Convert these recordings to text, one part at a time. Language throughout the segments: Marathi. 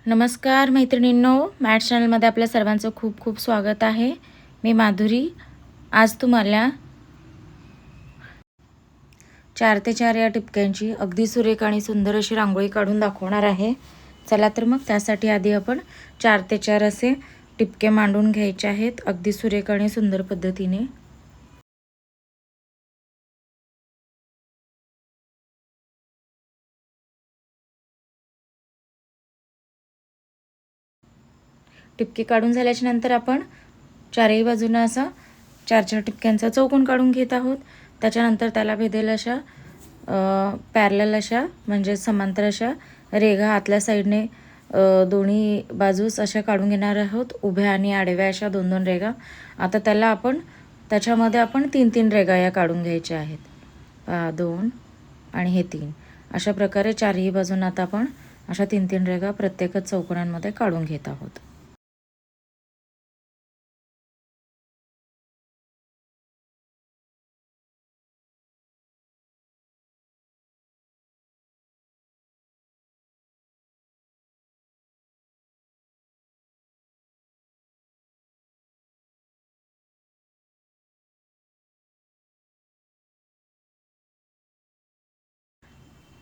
नमस्कार मैत्रिणींनो, मॅट चॅनलमध्ये आपल्या सर्वांचं खूप खूप स्वागत आहे. मी माधुरी. आज तुम्हाला 4 ते 4 या टिपक्यांची अगदी सुरेख आणि सुंदर अशी रांगोळी काढून दाखवणार आहे. चला तर मग त्यासाठी आधी आपण 4 ते 4 असे टिपके मांडून घ्यायचे आहेत अगदी सुरेख आणि सुंदर पद्धतीने. टिपके काढून झाल्याच्या नंतर आपण चारही बाजूंना असा 4-4 टिपक्यांचा चौकोन काढून घेत आहोत. त्याच्यानंतर त्याला भेदेल अशा पॅरलल अशा म्हणजे समांतर अशा रेघा आतल्या साईडने दोन्ही बाजूस अशा काढून घेणार आहोत. उभ्या आणि आडव्या अशा 2-2 रेघा. आता त्याच्यामध्ये आपण 3-3 रेघा या काढून घ्यायच्या आहेत. 2 आणि हे 3 अशा प्रकारे चारही बाजूंना आता आपण अशा 3-3 रेघा प्रत्येकच चौकोनांमध्ये काढून घेत आहोत.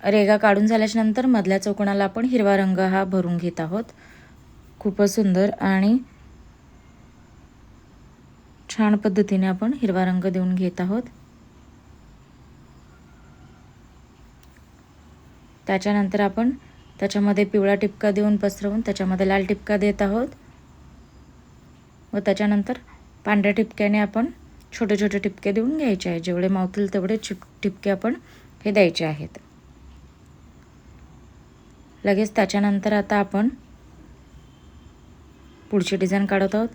रेघा काढून झाल्याच्या नंतर मधल्या चौकोनाला आपण हिरवा रंग हा भरून घेत आहोत. खूपच सुंदर आणि छान पद्धतीने आपण हिरवा रंग देऊन घेत आहोत. त्याच्यानंतर आपण त्याच्यामध्ये पिवळा टिपका देऊन पसरवून त्याच्यामध्ये लाल टिपका देत आहोत व त्याच्यानंतर पांढऱ्या टिपक्याने आपण छोटे छोटे टिपके देऊन घ्यायचे आहेत. जेवढे मावतील तेवढे टिपके आपण हे द्यायचे आहेत. लगेच त्याच्यानंतर आता आपण पुढची डिझाईन काढत आहोत.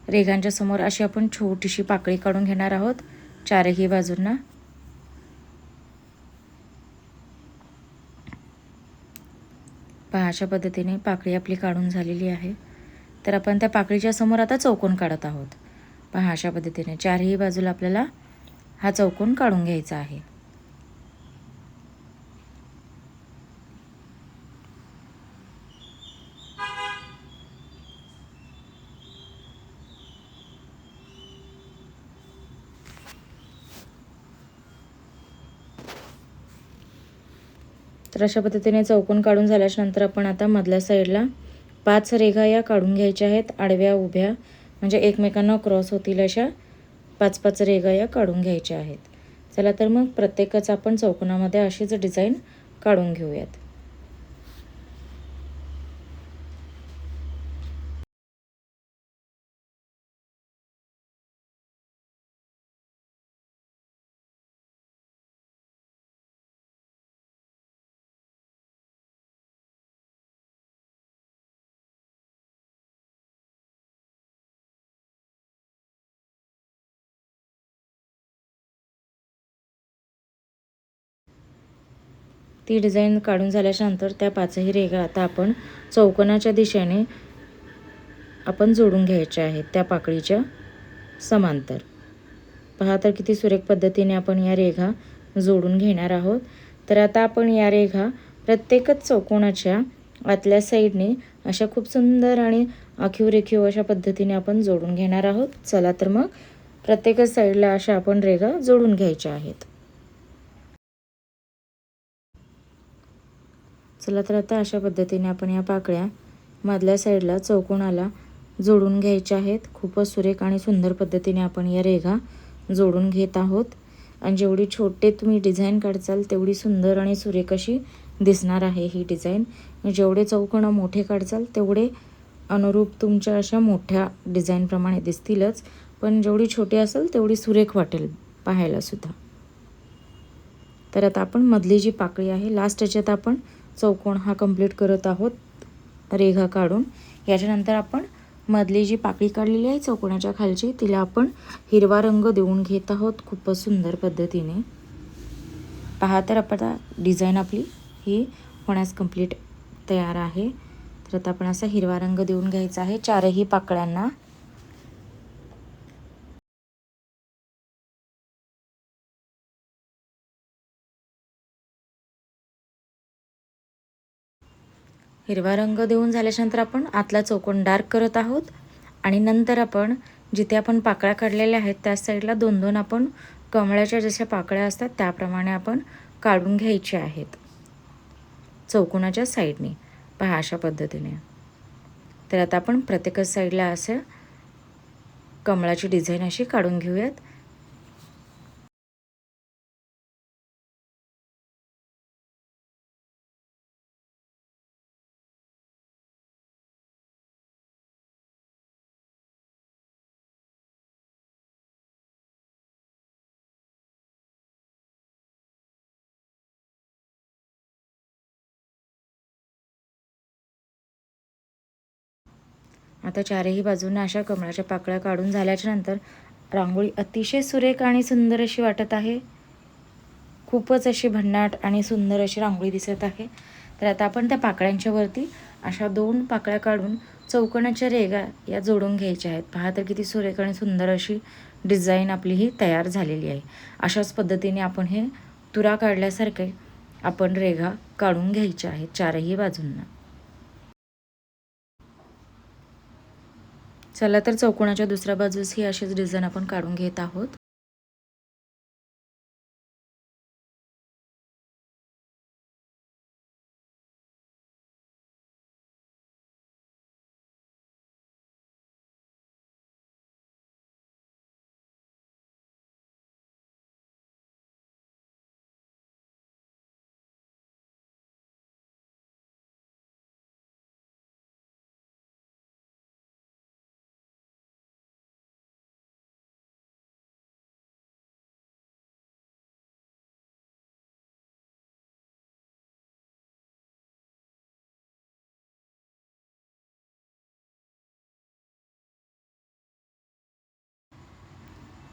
रेघांच्या समोर अशी आपण छोटीशी पाकळी काढून घेणार आहोत चारही बाजूंना. पहा अशा पद्धतीने पाकळी आपली काढून झालेली आहे. तर आपण त्या पाकळीच्या समोर आता चौकोन काढत आहोत. पहा अशा पद्धतीने चारही बाजूला आपल्याला हा चौकोन काढून घ्यायचा आहे. तर अशा पद्धतीने चौकोन काढून झाल्याच्या नंतर आपण आता मधल्या साईडला 5 रेघा या काढून घ्यायच्या आहेत. आडव्या उभ्या म्हणजे एकमेकांना क्रॉस होतील अशा 5-5 रेघा या काढून घ्यायच्या आहेत. चला तर मग प्रत्येकच आपण चौकोनामध्ये अशीच डिझाईन काढून घेऊयात. ती डिझाईन काढून झाल्याच्या नंतर त्या 5ही रेघा आता आपण चौकोनाच्या दिशेने आपण जोडून घ्यायच्या आहेत त्या पाकळीच्या समांतर. पहा तर किती सुरेख पद्धतीने आपण या रेघा जोडून घेणार आहोत. तर आता आपण या रेघा प्रत्येकच चौकोनाच्या आतल्या साईडने अशा खूप सुंदर आणि आखीव रेखीव अशा पद्धतीने आपण जोडून घेणार आहोत. चला तर मग प्रत्येकच साईडला अशा आपण रेघा जोडून घ्यायच्या आहेत. चला तर आता अशा पद्धतीने आपण या पाकळ्या मधल्या साईडला चौकोनाला जोडून घ्यायच्या आहेत. खूपच सुरेख आणि सुंदर पद्धतीने आपण या रेघा जोडून घेत आहोत. आणि जेवढी छोटे तुम्ही डिझाईन काढचाल तेवढी सुंदर आणि सुरेख अशी दिसणार आहे ही डिझाईन. जेवढे चौकोन मोठे काढचाल तेवढे अनुरूप तुमच्या अशा मोठ्या डिझाईनप्रमाणे दिसतीलच, पण जेवढी छोटी असेल तेवढी सुरेख वाटेल पाहायला सुद्धा. तर आता आपण मधली जी पाकळी आहे लास्ट याच्यात आपण चौकोन हा कंप्लीट करत आहोत रेघा काढून. याच्यानंतर आपण मधली जी पाकळी काढलेली आहे चौकोनाच्या खालची तिला आपण हिरवा रंग देऊन घेत आहोत खूपच सुंदर पद्धतीने. पहा तर आता डिझाईन आपली ही होण्यास कंप्लीट तयार आहे. तर आता आपण असा हिरवा रंग देऊन घ्यायचा आहे चारही पाकळ्यांना. हिरवा रंग देऊन झाल्याच्यानंतर आपण आतला चौकोन डार्क करत आहोत आणि नंतर आपण जिथे आपण पाकळ्या काढलेल्या आहेत त्या साईडला 2-2 आपण कमळाच्या जशा पाकळ्या असतात त्याप्रमाणे आपण काढून घ्यायचे आहेत चौकोनाच्या साईडने. पहा अशा पद्धतीने. तर आता आपण प्रत्येक साईडला असं कमळाची डिझाईन अशी काढून घेऊयात. आता चारही बाजूंना अशा कमळाच्या पाकळ्या काढून झाल्याच्या नंतर रांगोळी अतिशय सुरेख आणि सुंदर अशी वाटत आहे. खूपच अशी भन्नाट आणि सुंदर अशी रांगोळी दिसत आहे. तर आता आपण त्या पाकळ्यांच्या वरती अशा 2 पाकळ्या काढून चौकोनाच्या रेघा या जोडून घ्यायच्या आहेत. पहा तर किती सुरेख आणि सुंदर अशी डिझाईन आपली ही तयार झालेली आहे. अशाच पद्धतीने आपण हे तुरा काढल्यासारखे आपण रेघा काढून घ्यायच्या आहेत चारही बाजूंना. चला तर चौकोनाच्या दुसऱ्या बाजूस ही अशीच डिझाईन आपण काढून घेत आहोत.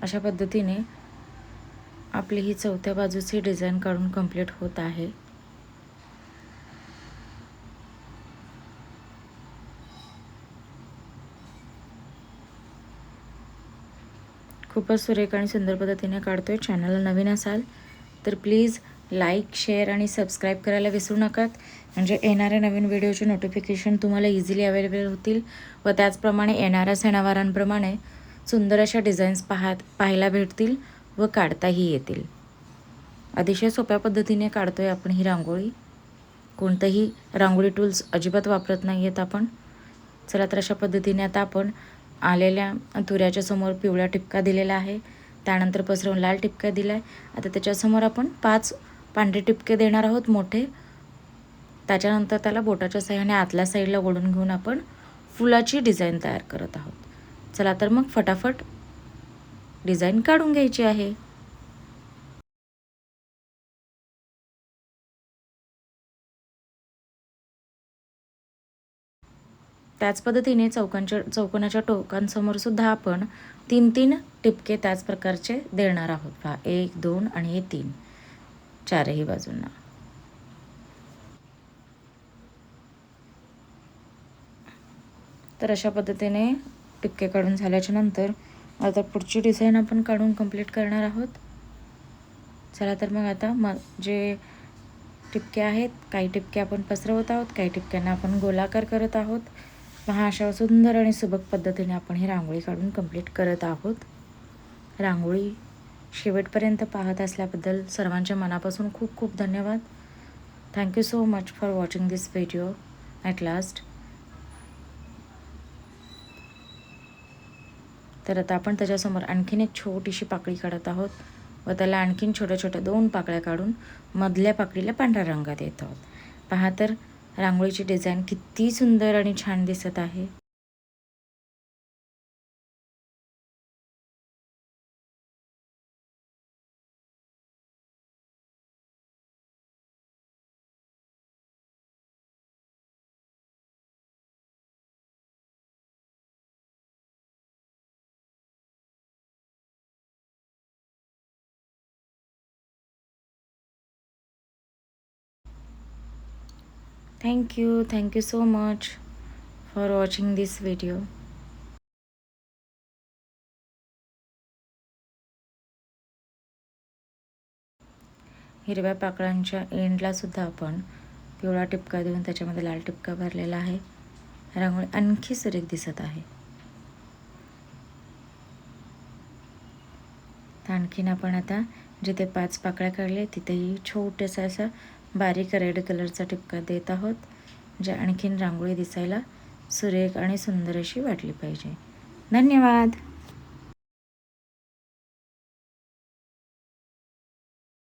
अशा पद्धतीने आपली ही चौथ्या बाजूची डिझाईन काढून कंप्लीट होत आहे. खूपच सुरेख आणि सुंदर पद्धतीने काढतोय. चॅनलला नवीन असाल तर प्लीज लाईक, शेअर आणि सबस्क्राईब करायला विसरू नका, म्हणजे येणाऱ्या नवीन व्हिडिओचे नोटिफिकेशन तुम्हाला इझिली अवेलेबल होतील व त्याचप्रमाणे येणाऱ्या सणावारांप्रमाणे सुंदर अशा डिझाईन्स पाहायला भेटतील व काढताही येतील. अतिशय सोप्या पद्धतीने काढतोय आपण ही रांगोळी. कोणतंही रांगोळी टूल्स अजिबात वापरत नाही आहेत आपण. चला तर अशा पद्धतीने आता आपण आलेल्या तुऱ्याच्या समोर पिवळा टिपका दिलेला आहे, त्यानंतर पसरवून लाल टिपका दिला आहे. आता त्याच्यासमोर आपण 5 पांढरे टिपके देणार आहोत मोठे. त्याच्यानंतर त्याला बोटाच्या साहाय्याने आतल्या साईडला ओढून घेऊन आपण फुलाची डिझाईन तयार करत आहोत. चला तर मग फटाफट डिझाईन काढून घ्यायची आहे. त्याच पद्धतीने चौकोनाच्या टोकांसमोर सुद्धा आपण 3-3 टिपके त्याच प्रकारचे देणार आहोत. पहा 1, 2 आणि हे 3 चारही बाजूंना. तर अशा पद्धतीने टिपके काढून झाल्याच्या नंतर आता पुढची डिझाईन आपण काढून कंप्लीट करणार आहोत. चला तर मग आता जे टिपके आहेत, काही टिपके आपण पसरवत आहोत, काही टिपक्यांना आपण गोलाकार करत आहोत. पहा अशा सुंदर आणि सुबक पद्धतीने आपण ही रांगोळी काढून कंप्लीट करत आहोत. रांगोळी शेवटपर्यंत पाहत असल्याबद्दल सर्वांच्या मनापासून खूप खूप धन्यवाद. Thank you so much for watching this video at last. तर आता आपण त्याच्यासमोर आणखीन एक छोटीशी पाकळी काढत आहोत व त्याला आणखीन छोट्या छोट्या 2 पाकळ्या काढून मधल्या पाकळीला पांढऱ्या रंगात येत आहोत. पहा तर रांगोळीची डिझाईन किती सुंदर आणि छान दिसत आहे. Thank you so much for watching this video. हिरव्या पाकळ्यांच्या एंडला सुद्धा आपण पिवळा टिपका देऊन त्याच्यामध्ये लाल टिपका भरलेला आहे. रांगोळी आणखी सुरेख दिसत आहे. तर आणखीन आपण आता जिथे 5 पाकळ्या काढल्या तिथेही छोटंसं असं बारीक रेड कलरचा टिपका देत आहोत, जे आणखीन रांगोळी दिसायला सुरेख आणि सुंदर अशी वाटली पाहिजे. धन्यवाद.